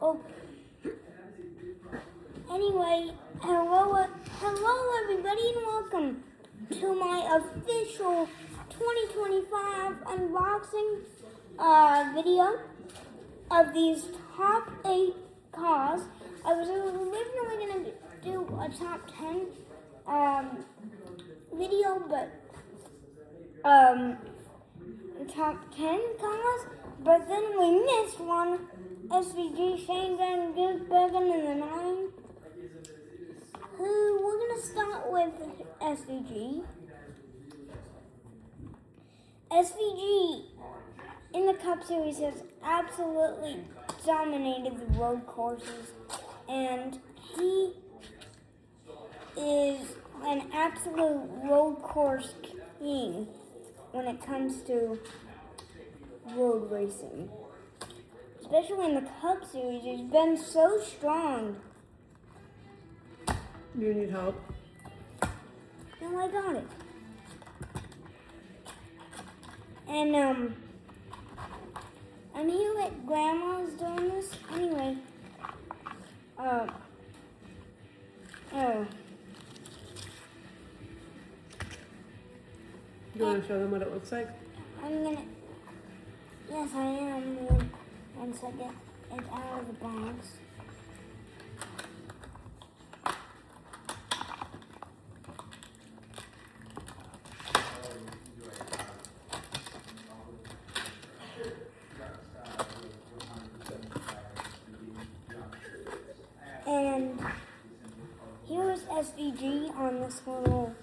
Oh, anyway, hello everybody, and welcome to my official 2025 unboxing video of these top 8 cars. I was originally going to do a top 10 video, but top 10 cars, but then we missed one. SVG, Shane Van Gisbergen in the 9. We're going to start with SVG. SVG in the Cup Series has absolutely dominated the road courses, and he is an absolute road course king when it comes to road racing. Especially in the Cup Series, he's been so strong. You need help? No, I got it. And I'm here at Grandma's doing this. Anyway, You want to show them what it looks like? Yes, I am. One second. It's out of the box. And here's SVG on this little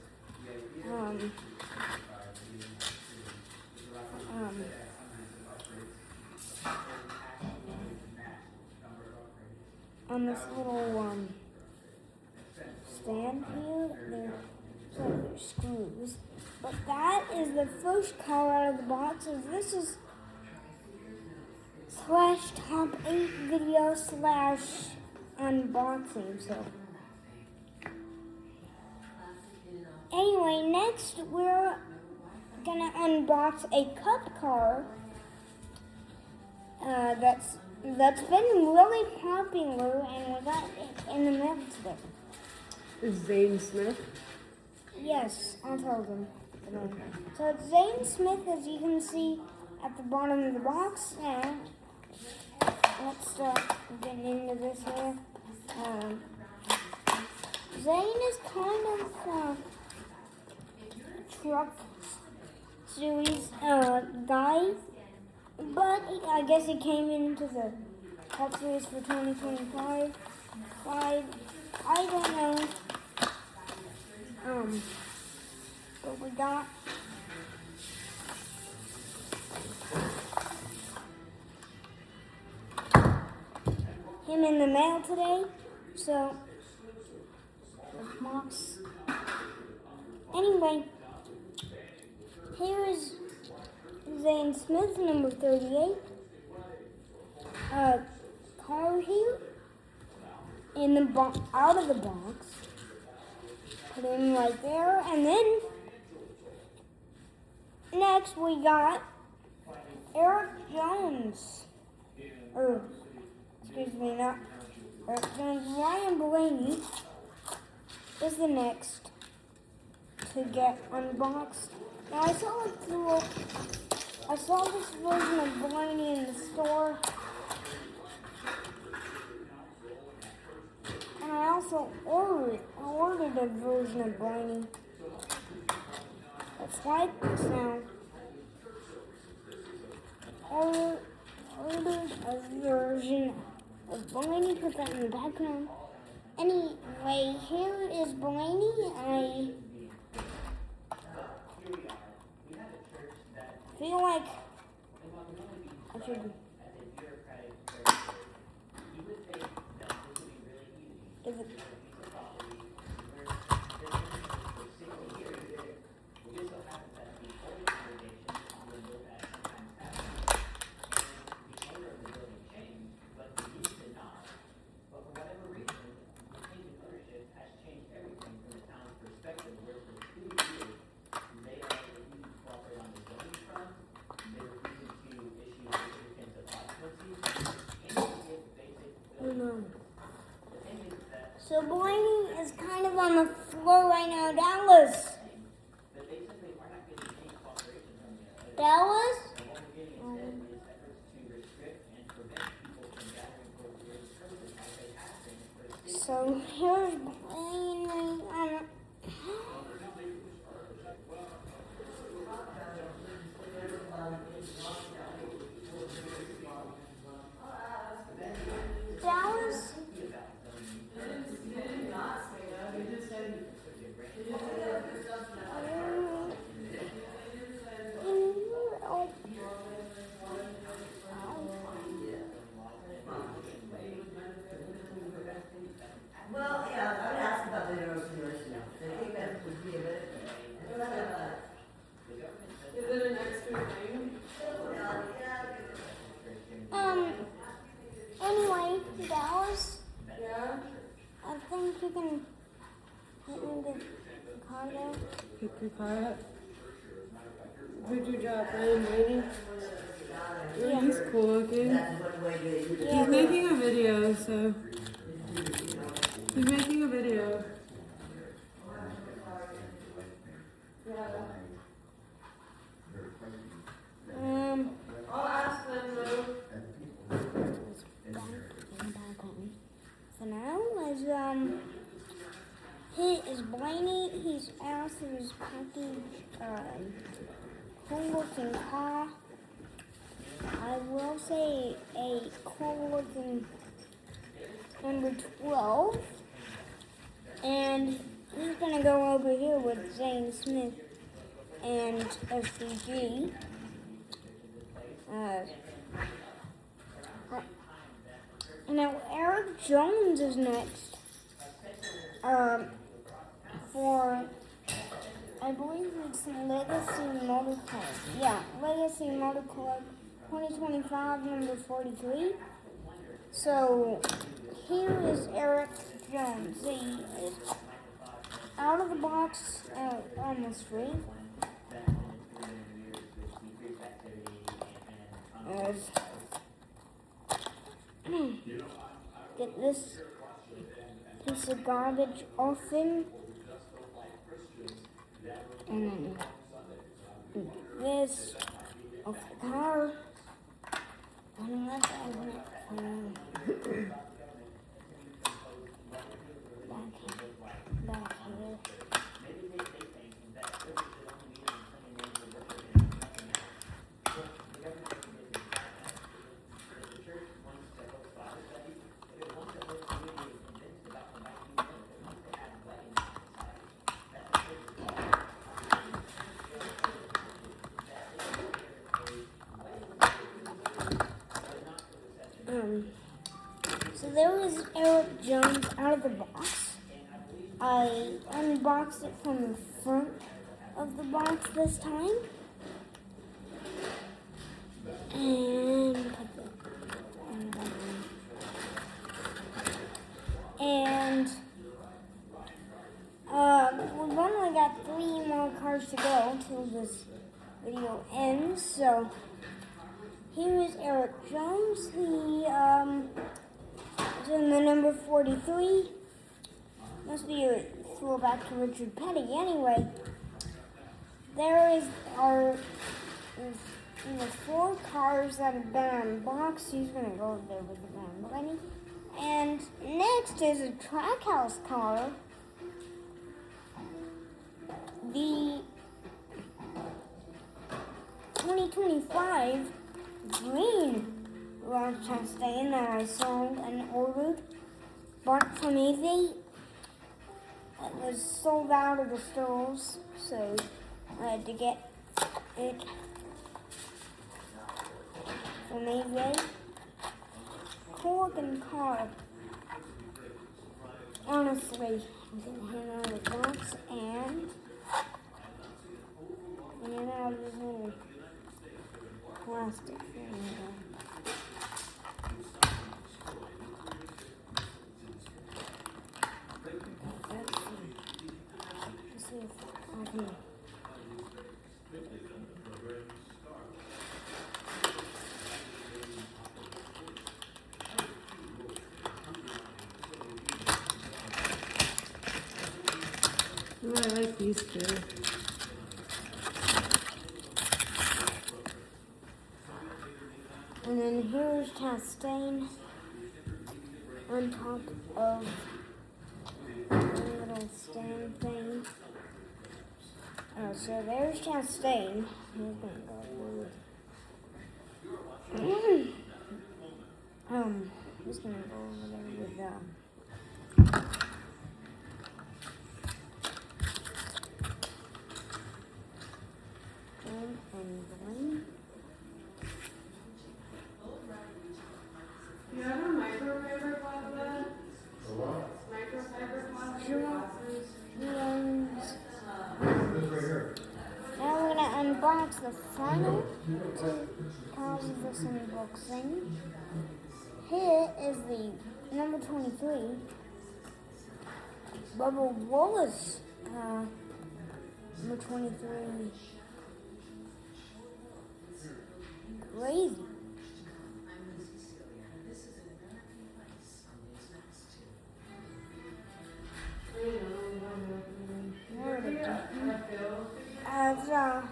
on this little stand here. There's screws. But that is the first car out of the box. This is / top 8 video / unboxing. So anyway, next we're gonna unbox a cup car that's been really popular, and we got it in the mail today. Is Zane Smith? Yes, I'll tell them. So it's Zane Smith, as you can see at the bottom of the box. Now, let's start getting into this here. Zane is kind of truck series guy, but I guess he came into the Cup Series for 2025. I don't know. But we got him in the mail today. So box. Anyway, here is Zane Smith, number 38. Car here in the out of the box. Put him right there, and then next we got Eric Jones. Excuse me, not Eric Jones. Ryan Blaney is the next to get unboxed. Now I saw this version of Blaney in the store, and I also ordered a version of Blaney. Let's like this now. Ordered a version of Blaney. Put that in the background. Anyway, here is Blaney. I feel like I should give it. So Blaney is kind of on the floor right now. Dallas. Dallas? So here's Blaney. Dallas? Well, yeah, I would ask about the neurosimulation now. I think that would be a bit. Is it an extra thing? Anyway, Dallas, Yeah. I think you can get me the car there. Pick your car up. Who'd you drop in, Rainy? Oh, he's cool looking. That's one way to. Yeah, He's making a video, so. He's making a video. I'll ask them though. So now he is Blaney. He's out of his package. Cool looking car. I will say a cool looking number 12. And he's gonna go over here with Zane Smith and SCG. Now Eric Jones is next. For I believe it's Legacy Motor Club. Yeah, Legacy Motor Club 2025 number 43. So here is Eric Jones. He is out of the box, almost free. Get this piece of garbage off him. And then get this off the car. And let's open it. Back here. So there was Eric Jones out of the box. I unboxed it from the front of the box this time. And put the and we've only got 3 more cars to go till this video ends. So here is Eric Jones. He is in the number 43. Must be a throwback to Richard Petty. Anyway, there is the 4 cars that have been unboxed. He's gonna go over there with the Lamborghini. And next is a Trackhouse car. The 2025 green Rock Chastain that I sold and ordered, bought from eBay. It was sold out of the stores, so I had to get it from eBay. Cool looking car. Honestly, I'm gonna hand out the box and out of this little plastic thing. Let's see if I can. I like these two. And then here's Chastain on top of a little stand thing. Oh, so there's Chastain. He's gonna go with. He's gonna go over there with and green. You have a microfiber cloth bed? Microfiber cloth for your glasses? Now we're gonna unbox the final two cards of this unboxing. Here is the number 23, Bubba Wallace, number 23. Crazy. As out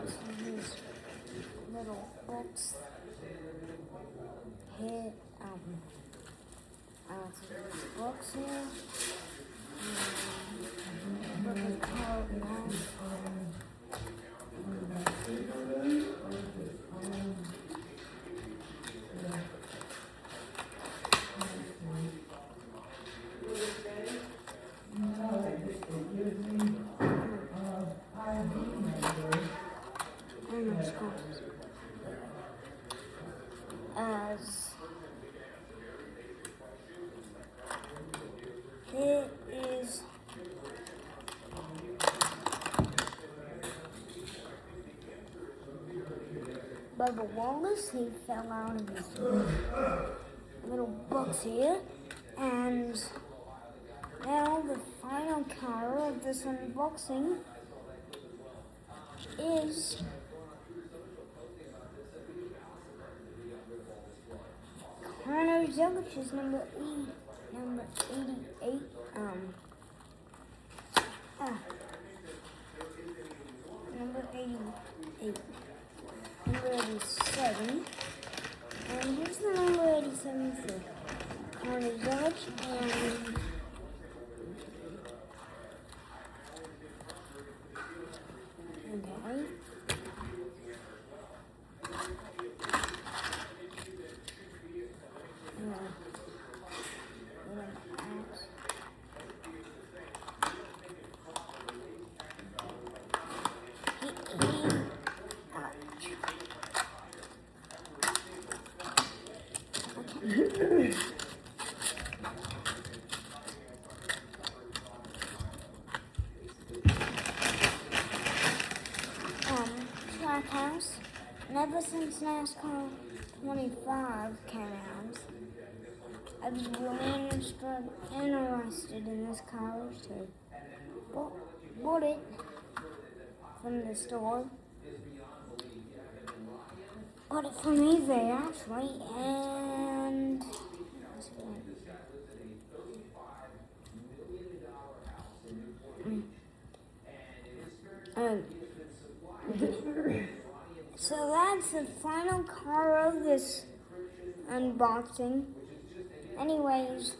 of these little box here, out of this box here, put the card now. As it is Bubba Wallace. He fell out of his little box here, and now the final card of this unboxing is Connor Zellich's number 88. Number 88. Number 87. And here's the number 87 for Connor Zellich. And okay. Track house. And ever since Nascar 25 came out, I was really interested in this car, so bought it from the store. Bought it from eBay actually, and so that's the final car of this unboxing. Anyways,